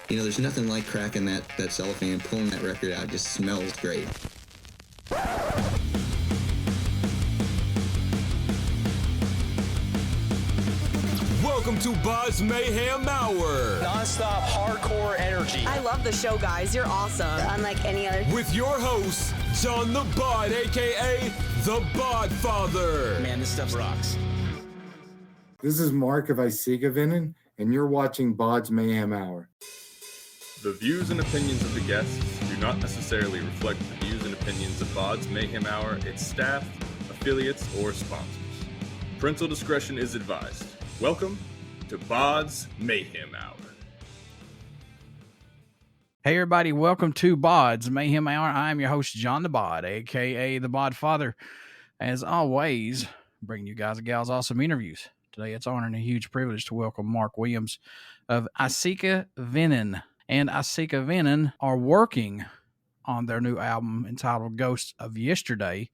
There's nothing like cracking that cellophane and pulling that record out. It just smells great. Welcome to BODS Mayhem Hour. Non-stop hardcore energy. I love the show, guys. You're awesome. Unlike any other. With your host, John the Bod, a.k.a. the Bod Father. Man, this stuff rocks. This is Marc of Eisige Venen, and you're watching BODS Mayhem Hour. The views and opinions of the guests do not necessarily reflect the views and opinions of BODS Mayhem Hour, its staff, affiliates, or sponsors. Parental discretion is advised. Welcome to BODS Mayhem Hour. Hey everybody, welcome to BODS Mayhem Hour. I'm your host, John the Bod, aka the Bod Father. As always, bringing you guys and gals awesome interviews. Today it's an honor and a huge privilege to welcome Marc Williams of Eisige Venen. And Eisige Venen are working on their new album entitled Ghosts of Yesterday.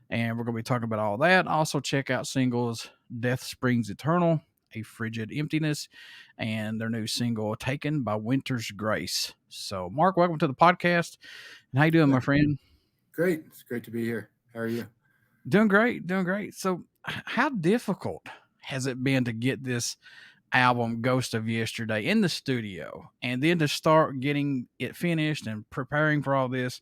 And we're going to be talking about all that. Also check out singles Death Springs Eternal, A Frigid Emptiness, and their new single Taken by Winter's Grace. So Marc, welcome to the podcast. And how you doing, my friend? Great. It's great to be here. How are you? Doing great. So how difficult has it been to get this album Ghost of Yesterday in the studio and then to start getting it finished and preparing for all this?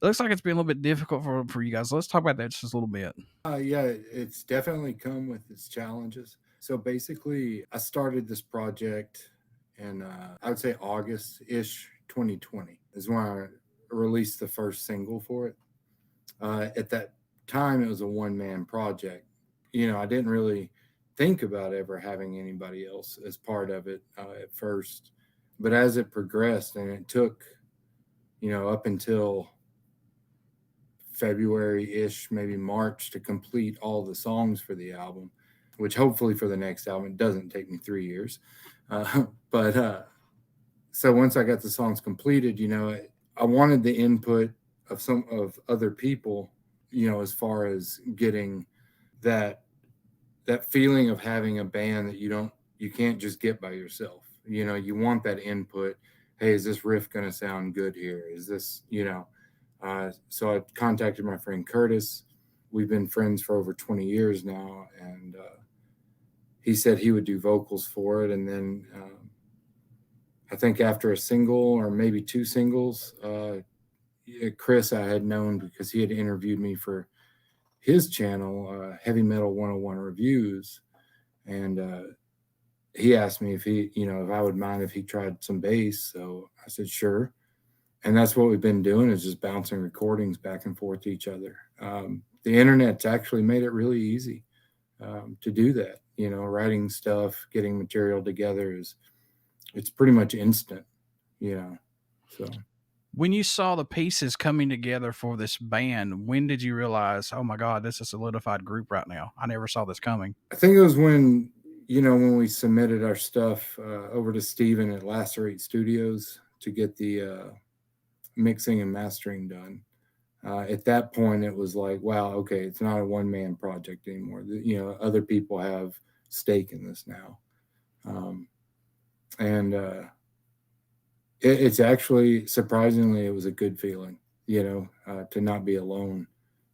It looks like it's been a little bit difficult for you guys. Let's talk about that just a little bit. Yeah, it's definitely come with its challenges. So basically, I started this project in, I would say August-ish 2020 is when I released the first single for it. At that time, it was a one-man project. I didn't really think about ever having anybody else as part of it at first. But as it progressed, and it took, up until February-ish, maybe March, to complete all the songs for the album, which hopefully for the next album, it doesn't take me 3 years. So once I got the songs completed, I wanted the input of some of other people, as far as getting that feeling of having a band that you can't just get by yourself. You want that input. Hey, is this riff going to sound good here? Is this, so I contacted my friend Curtis. We've been friends for over 20 years now. And he said he would do vocals for it. And then I think after a single or maybe two singles, Chris I had known because he had interviewed me for his channel, Heavy Metal 101 Reviews. And he asked me if I would mind if he tried some bass. So I said, sure. And that's what we've been doing, is just bouncing recordings back and forth to each other. The internet's actually made it really easy to do that. Writing stuff, getting material together it's pretty much instant, so. When you saw the pieces coming together for this band, when did you realize, oh my God, this is a solidified group right now? I never saw this coming. I think it was when we submitted our stuff over to Steven at Lacerate Studios to get the mixing and mastering done. At that point, it was like, wow, okay, it's not a one-man project anymore. Other people have stake in this now. It's actually, surprisingly, it was a good feeling, to not be alone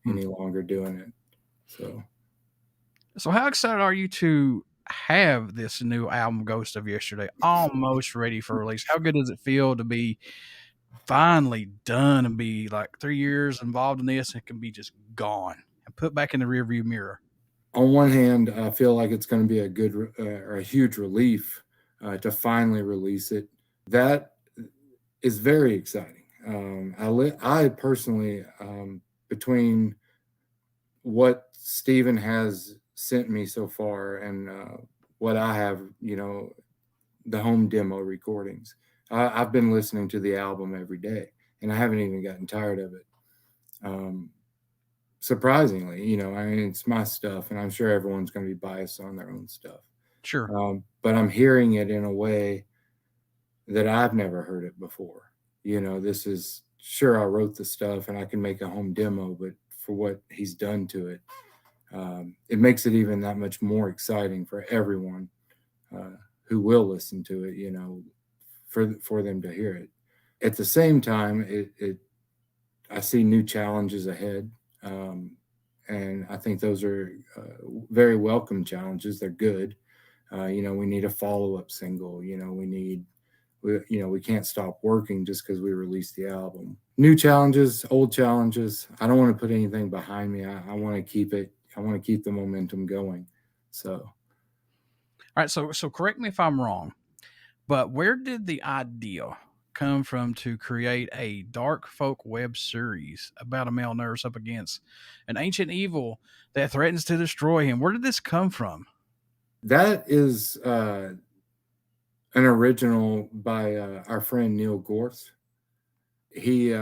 any longer doing it. So how excited are you to have this new album, Ghost of Yesterday, almost ready for release? How good does it feel to be finally done and be like 3 years involved in this? It can be just gone and put back in the rearview mirror. On one hand, I feel like it's going to be a good or a huge relief to finally release it. That is very exciting. I personally, between what Steven has sent me so far and what I have, the home demo recordings, I've been listening to the album every day, and I haven't even gotten tired of it. Surprisingly, it's my stuff, and I'm sure everyone's going to be biased on their own stuff. Sure. But I'm hearing it in a way that I've never heard it before. This is, sure, I wrote the stuff and I can make a home demo, but for what he's done to it, it makes it even that much more exciting for everyone who will listen to it, for them to hear it. At the same time, I see new challenges ahead, and I think those are very welcome challenges. They're good. We need a follow-up single. We can't stop working just because we released the album. New challenges, old challenges. I don't want to put anything behind me. I want to keep it. I want to keep the momentum going. So, all right. So correct me if I'm wrong, but where did the idea come from to create a dark folk web series about a male nurse up against an ancient evil that threatens to destroy him? Where did this come from? that is an original by our friend Neil Gorth. He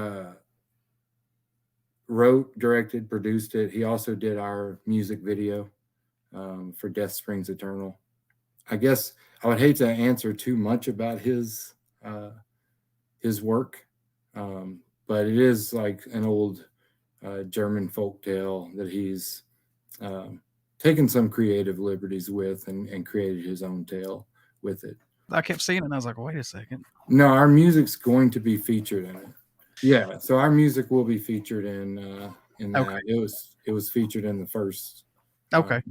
wrote, directed, produced it. He also did our music video for Death Springs Eternal. I guess I would hate to answer too much about his work, but it is like an old German folk tale that he's taken some creative liberties with and created his own tale with it. I kept seeing it and I was like, wait a second. No, our music's going to be featured in it. Yeah, so our music will be featured in that. Okay. It was featured in the first. Okay.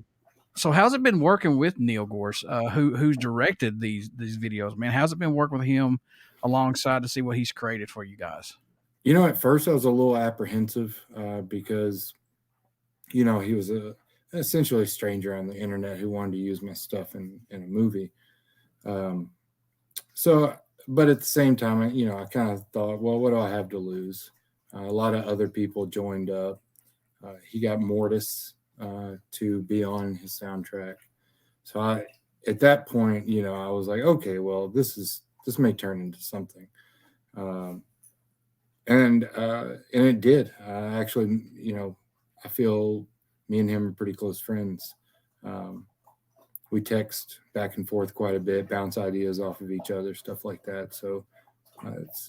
So how's it been working with Neil Gorse, who's directed these videos, man? How's it been working with him alongside to see what he's created for you guys? At first I was a little apprehensive because, he was essentially a stranger on the internet who wanted to use my stuff in a movie. But at the same time, I kind of thought, well, what do I have to lose? A lot of other people joined up. He got Mortis to be on his soundtrack. So at that point, I was like, okay, well, this may turn into something. And it did. Actually, I feel me and him are pretty close friends. We text back and forth quite a bit, bounce ideas off of each other, stuff like that. So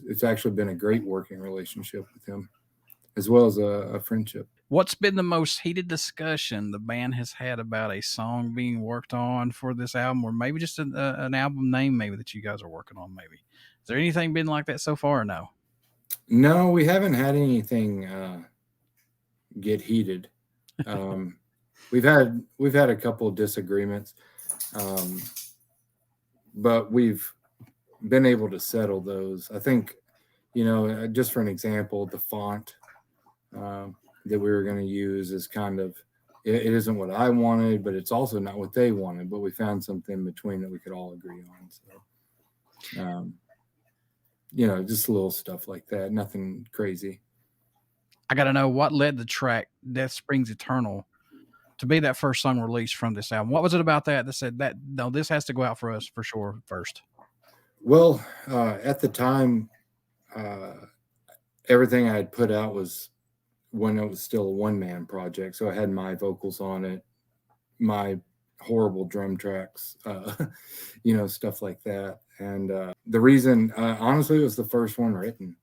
it's actually been a great working relationship with him, as well as a friendship. What's been the most heated discussion the band has had about a song being worked on for this album, or maybe just an album name maybe that you guys are working on? Maybe is there anything been like that so far, or no? No, we haven't had anything get heated. We've had a couple of disagreements, but we've been able to settle those. I think, just for an example, the font that we were going to use is kind of, it isn't what I wanted, but it's also not what they wanted, but we found something in between that we could all agree on. So, just little stuff like that. Nothing crazy. I got to know what led the track Death Springs Eternal to be that first song released from this album. What was it about that said that, no, this has to go out for us for sure first? Well, at the time, everything I had put out was when it was still a one-man project. So I had my vocals on it, my horrible drum tracks, stuff like that. And the reason, honestly, it was the first one written.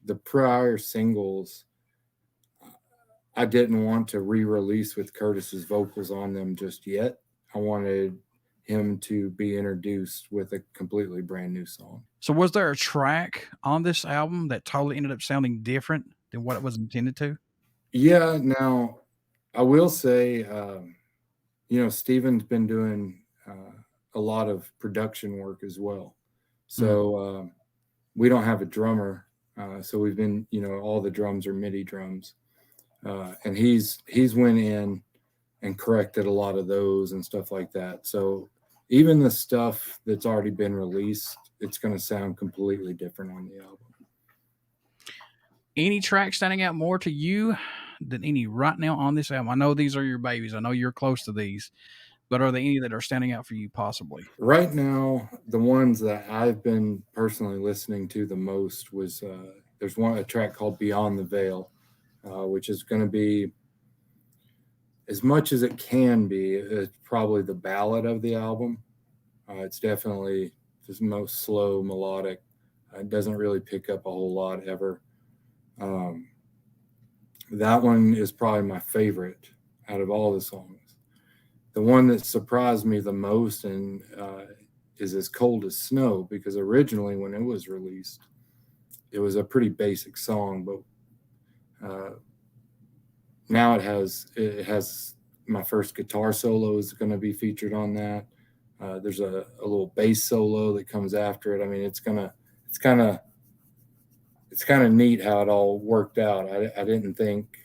The prior singles, I didn't want to re-release with Curtis's vocals on them just yet. I wanted him to be introduced with a completely brand new song. So was there a track on this album that totally ended up sounding different than what it was intended to? Yeah. Now, I will say, Steven's been doing a lot of production work as well. So we don't have a drummer. So we've been, all the drums are MIDI drums. And he's went in and corrected a lot of those and stuff like that. So even the stuff that's already been released, it's going to sound completely different on the album. Any track standing out more to you than any right now on this album? I know these are your babies. I know you're close to these, but are there any that are standing out for you possibly? Right now, the ones that I've been personally listening to the most was there's a track called Beyond the Veil, which is going to be, as much as it can be, it's probably the ballad of the album. It's definitely the most slow, melodic. It doesn't really pick up a whole lot ever. That one is probably my favorite out of all the songs. The one that surprised me the most and is as cold as snow, because originally when it was released, it was a pretty basic song, but now it has my first guitar solo is going to be featured on that. There's a little bass solo that comes after it. I mean, it's kind of neat how it all worked out. I didn't think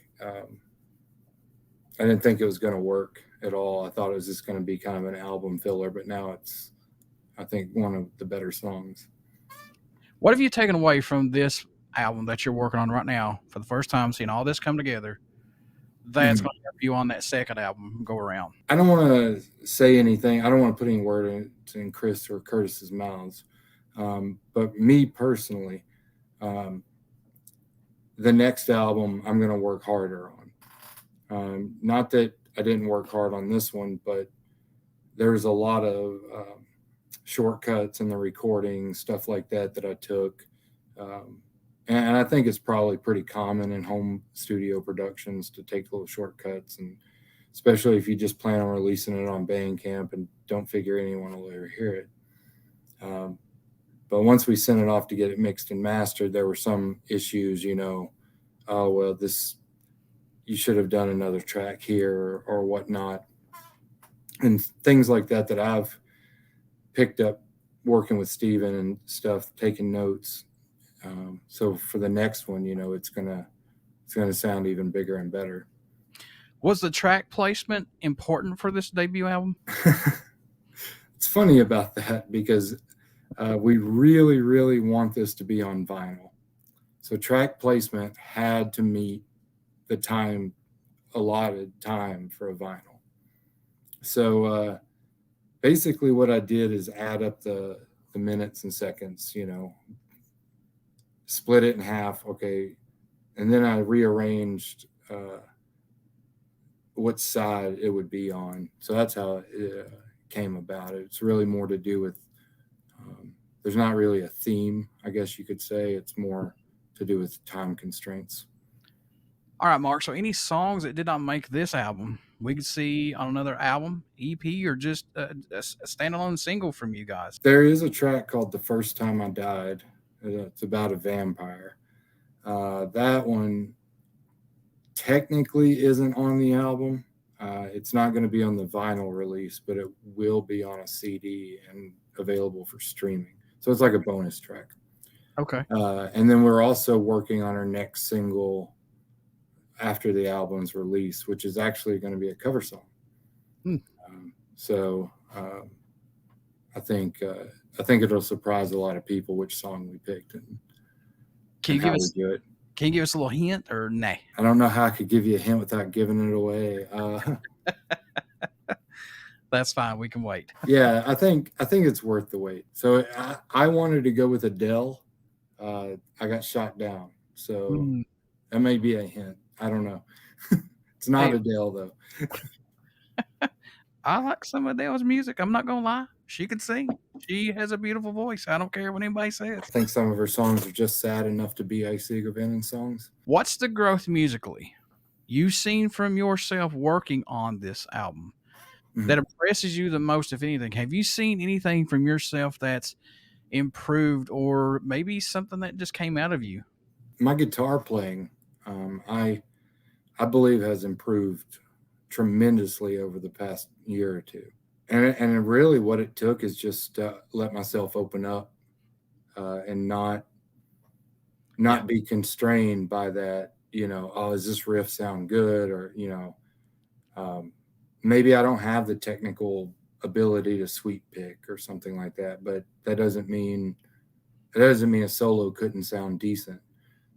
it was going to work at all. I thought it was just going to be kind of an album filler, but now it's, I think, one of the better songs. What have you taken away from this album that you're working on right now for the first time, seeing all this come together? That's going to help you on that second album go around. I don't want to say anything. I don't want to put any word in Chris or Curtis's mouths. But me personally, the next album I'm going to work harder on. Not that I didn't work hard on this one, but there's a lot of shortcuts in the recording, stuff like that I took. And I think it's probably pretty common in home studio productions to take little shortcuts, and especially if you just plan on releasing it on Bandcamp and don't figure anyone will ever hear it. But once we sent it off to get it mixed and mastered, there were some issues, oh, well, you should have done another track here or whatnot. And things like that I've picked up working with Steven and stuff, taking notes. So for the next one, it's gonna sound even bigger and better. Was the track placement important for this debut album? It's funny about that because we really, really want this to be on vinyl. So track placement had to meet the allotted time for a vinyl. So basically what I did is add up the minutes and seconds, split it in half. Okay. And then I rearranged what side it would be on. So that's how it came about. It's really more to do with, there's not really a theme, I guess you could say. It's more to do with time constraints. All right, Mark. So any songs that did not make this album, we could see on another album, EP, or just a standalone single from you guys? There is a track called The First Time I Died. It's about a vampire. That one technically isn't on the album. It's not going to be on the vinyl release, but it will be on a CD and available for streaming. So it's like a bonus track. Okay. And then we're also working on our next single after the album's release, which is actually going to be a cover song. So I think it'll surprise a lot of people which song we picked and Can you how give us? we do it. Can you give us a little hint or nay? I don't know how I could give you a hint without giving it away. That's fine. We can wait. Yeah, I think it's worth the wait. So I wanted to go with Adele. I got shot down. So that may be a hint. I don't know. It's not Adele though. I like some of Adele's music. I'm not gonna lie. She can sing. She has a beautiful voice. I don't care what anybody says. I think some of her songs are just sad enough to be Eisige Venen songs. What's the growth musically you've seen from yourself working on this album that impresses you the most, if anything? Have you seen anything from yourself that's improved, or maybe something that just came out of you? My guitar playing, I believe, has improved tremendously over the past year or two. And really what it took is just let myself open up and not be constrained by that, oh, does this riff sound good? Or, maybe I don't have the technical ability to sweep pick or something like that, but that doesn't mean a solo couldn't sound decent.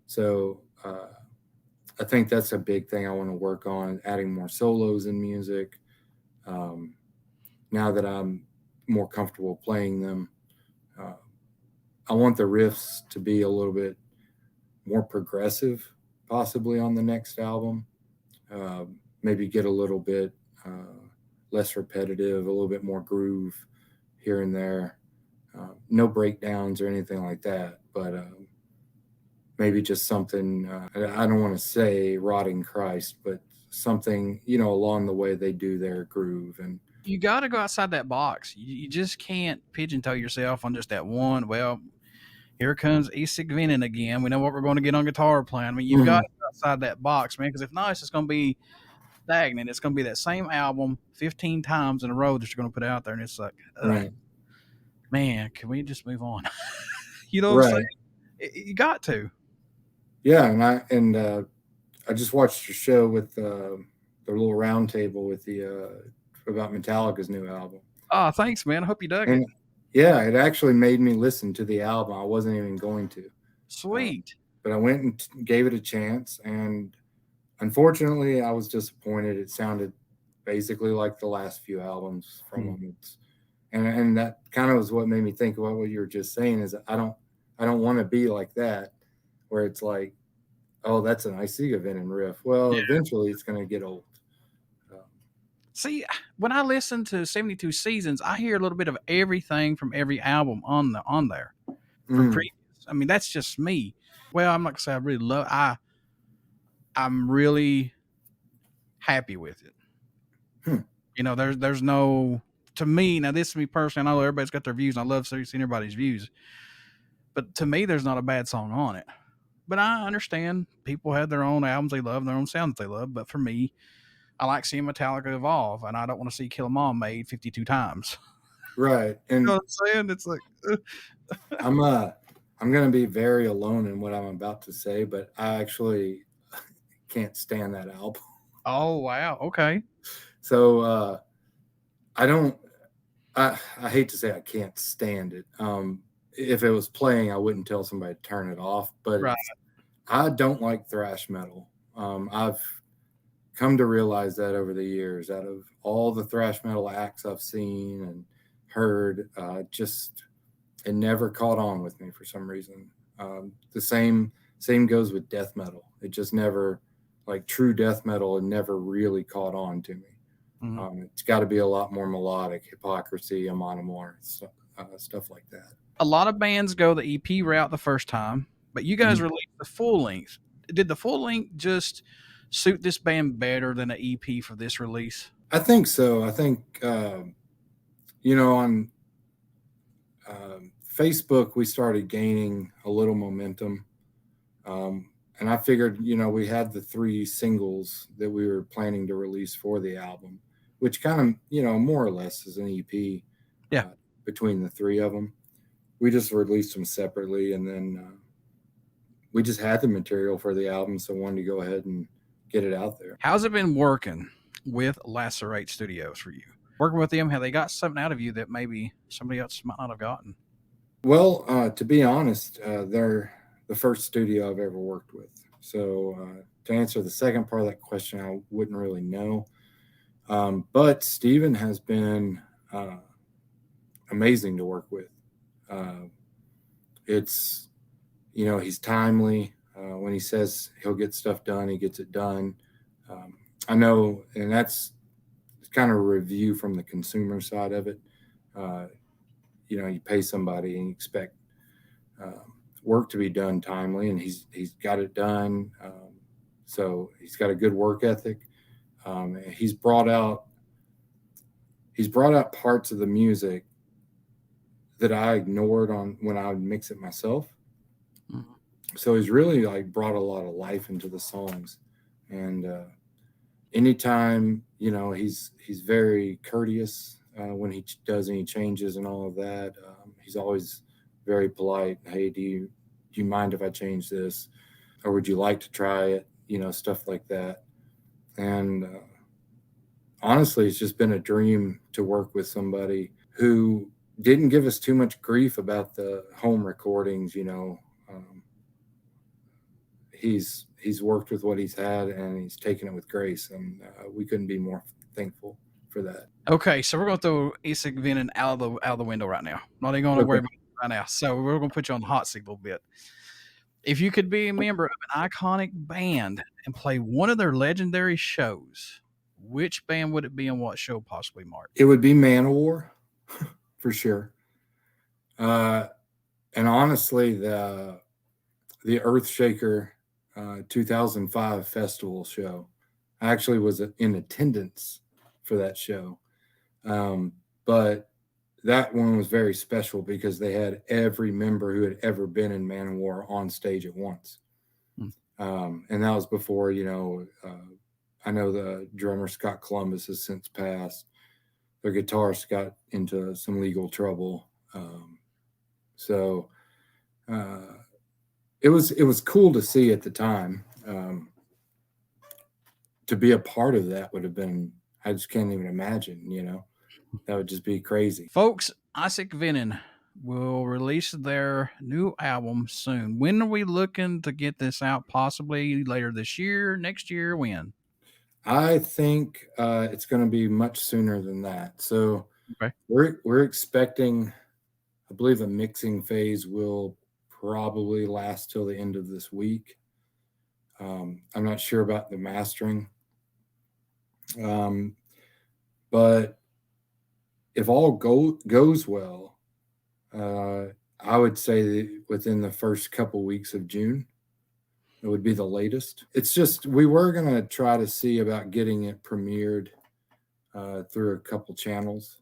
So I think that's a big thing I want to work on, adding more solos in music. Now that I'm more comfortable playing them, I want the riffs to be a little bit more progressive, possibly on the next album. Maybe get a little bit less repetitive, a little bit more groove here and there. No breakdowns or anything like that, but maybe just something, I don't want to say rotting Christ, but something, along the way they do their groove. And You got to go outside that box. You just can't pigeonhole yourself on just that one. Well, here comes Eisige Venen again. We know what we're going to get on guitar playing. I mean, you've got to go outside that box, man, because if not, it's just going to be stagnant. It's going to be that same album 15 times in a row that you're going to put out there, and it's like, Right. Man, can we just move on? You know what I'm saying? You got to. Yeah, and I just watched your show with the little round table with the about Metallica's new album. Oh, thanks, man. I hope you dug it. Yeah, it actually made me listen to the album. I wasn't even going to. Sweet. But I went and gave it a chance, and unfortunately, I was disappointed. It sounded basically like the last few albums from them. And that kind of was what made me think about what you were just saying. Is I don't want to be like that, where it's like, oh, that's an Eisige Venen riff. Well, eventually it's going to get old. See, when I listen to 72 Seasons, I hear a little bit of everything from every album on there from previous. I mean, that's just me. Well, I'm not gonna say I really love. I'm really happy with it. You know, there's no, to me, now this is me personally. I know everybody's got their views. And I love seeing everybody's views, but to me, there's not a bad song on it. But I understand people have their own albums they love, their own sounds they love. But for me, I like seeing Metallica evolve, and I don't want to see Kill 'Em All made 52 times. Right. And you know what I'm saying? It's like I'm going to be very alone in what I'm about to say, but I actually can't stand that album. Oh, wow. Okay. So I hate to say I can't stand it. If it was playing, I wouldn't tell somebody to turn it off, but I don't like thrash metal. I've come to realize that over the years, out of all the thrash metal acts I've seen and heard, it never caught on with me for some reason. The same goes with death metal. It just never, like true death metal, it never really caught on to me. It's got to be a lot more melodic, Hypocrisy, Amon Amarth, stuff like that. A lot of bands go the EP route the first time, but you guys released the full length. Did the full length just suit this band better than an EP for this release? I think so. I think, on Facebook, we started gaining a little momentum. And I figured, we had the 3 singles that we were planning to release for the album, which kind of, more or less is an EP between the 3 of them. We just released them separately, and then we just had the material for the album, so wanted to go ahead and get it out there. How's it been working with Lacerate Studios for you? Working with them, have they got something out of you that maybe somebody else might not have gotten? Well, to be honest, they're the first studio I've ever worked with. So to answer the second part of that question, I wouldn't really know. But Steven has been amazing to work with. It's, he's timely. When he says he'll get stuff done, he gets it done. I know, and that's kind of a review from the consumer side of it. You pay somebody and you expect work to be done timely, and he's got it done. So he's got a good work ethic. He's brought out parts of the music that I ignored on when I would mix it myself. So he's really brought a lot of life into the songs. And anytime, he's very courteous when he does any changes and all of that. He's always very polite. Hey, do you mind if I change this? Or would you like to try it? Stuff like that. And honestly, it's just been a dream to work with somebody who didn't give us too much grief about the home recordings. He's worked with what he's had, and he's taken it with grace, and we couldn't be more thankful for that. Okay, so we're going to throw Eisige Venen out of the window right now. Not even going to worry about it right now. So we're going to put you on the hot seat a little bit. If you could be a member of an iconic band and play one of their legendary shows, which band would it be and what show possibly, Mark? It would be Manowar, for sure. And honestly, the Earthshaker 2005 festival show, I actually was in attendance for that show. But that one was very special because they had every member who had ever been in Manowar on stage at once. And that was before, I know the drummer Scott Columbus has since passed. Their guitarist got into some legal trouble. So it was cool to see at the time. To be a part of that would have been, I just can't even imagine, that would just be crazy. Folks, Eisige Venen will release their new album soon. When are we looking to get this out? Possibly later this year, next year, when? I think it's going to be much sooner than that. So okay. We're expecting, I believe the mixing phase will probably last till the end of this week. I'm not sure about the mastering. But if all goes well, I would say that within the first couple weeks of June, it would be the latest. It's just, we were going to try to see about getting it premiered through a couple channels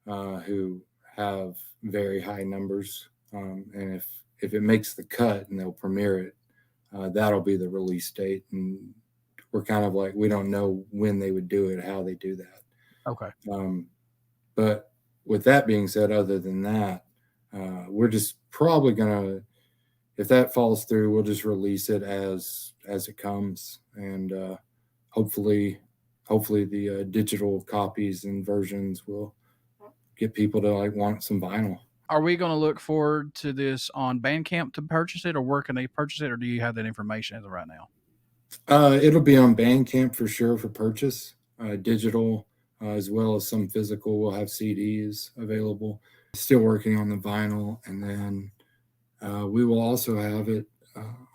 who have very high numbers. And if it makes the cut and they'll premiere it, that'll be the release date. And we're kind of like, we don't know when they would do it, how they do that. Okay. But with that being said, other than that, we're just probably going to, if that falls through, we'll just release it as it comes. And hopefully the digital copies and versions will get people to want some vinyl. Are we going to look forward to this on Bandcamp to purchase it, or where can they purchase it, or do you have that information as of right now? It'll be on Bandcamp for sure for purchase, digital as well as some physical. We'll have CDs available. Still working on the vinyl, and then we will also have it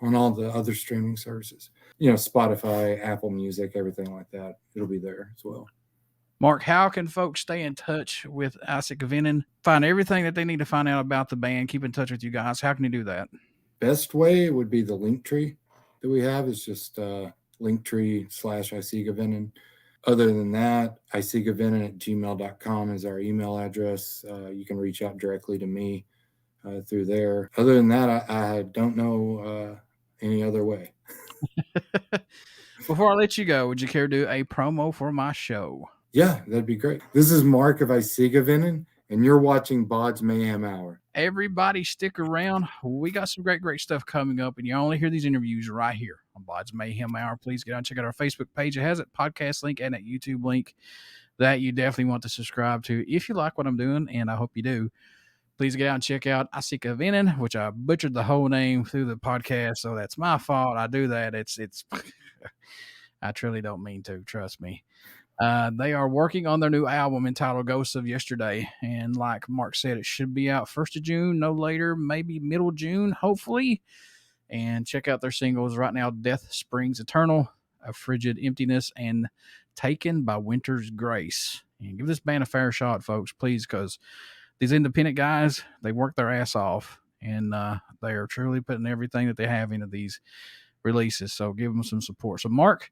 on all the other streaming services. Spotify, Apple Music, everything like that. It'll be there as well. Mark, how can folks stay in touch with Eisige Venen, find everything that they need to find out about the band, keep in touch with you guys? How can you do that? Best way would be the link tree that we have. Is just linktree/Eisige Venen. Other than that, eisigevenen@gmail.com is our email address. You can reach out directly to me through there. Other than that, I don't know any other way. Before I let you go, would you care to do a promo for my show? Yeah, that'd be great. This is Marc of Eisige Venen, and you're watching BODS Mayhem Hour. Everybody stick around. We got some great stuff coming up, and you only hear these interviews right here on BODS Mayhem Hour. Please get out and check out our Facebook page. It has a podcast link and a YouTube link that you definitely want to subscribe to if you like what I'm doing, and I hope you do. Please get out and check out Eisige Venen, which I butchered the whole name through the podcast, so that's my fault. I do that. It's I truly don't mean to, trust me. They are working on their new album entitled Ghosts of Yesterday. And like Mark said, it should be out 1st of June, no later, maybe middle June, hopefully. And check out their singles right now: Death Springs Eternal, A Frigid Emptiness, and Taken by Winter's Grace. And give this band a fair shot, folks, please, because these independent guys, they work their ass off. And they are truly putting everything that they have into these releases. So give them some support. So Mark,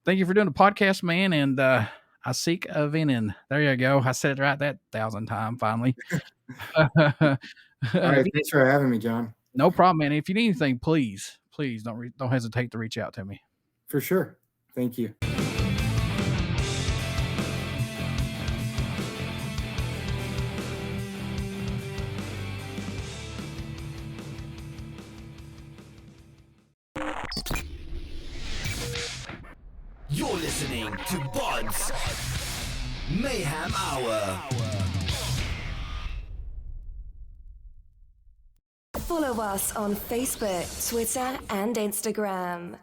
thank you for doing the podcast, man. And Eisige Venen. There you go. I said it right that 1,000 times finally. All right, thanks for having me, John. No problem, man. If you need anything, please don't hesitate to reach out to me. For sure. Thank you. You're listening to BODS Mayhem Hour. Follow us on Facebook, Twitter, and Instagram.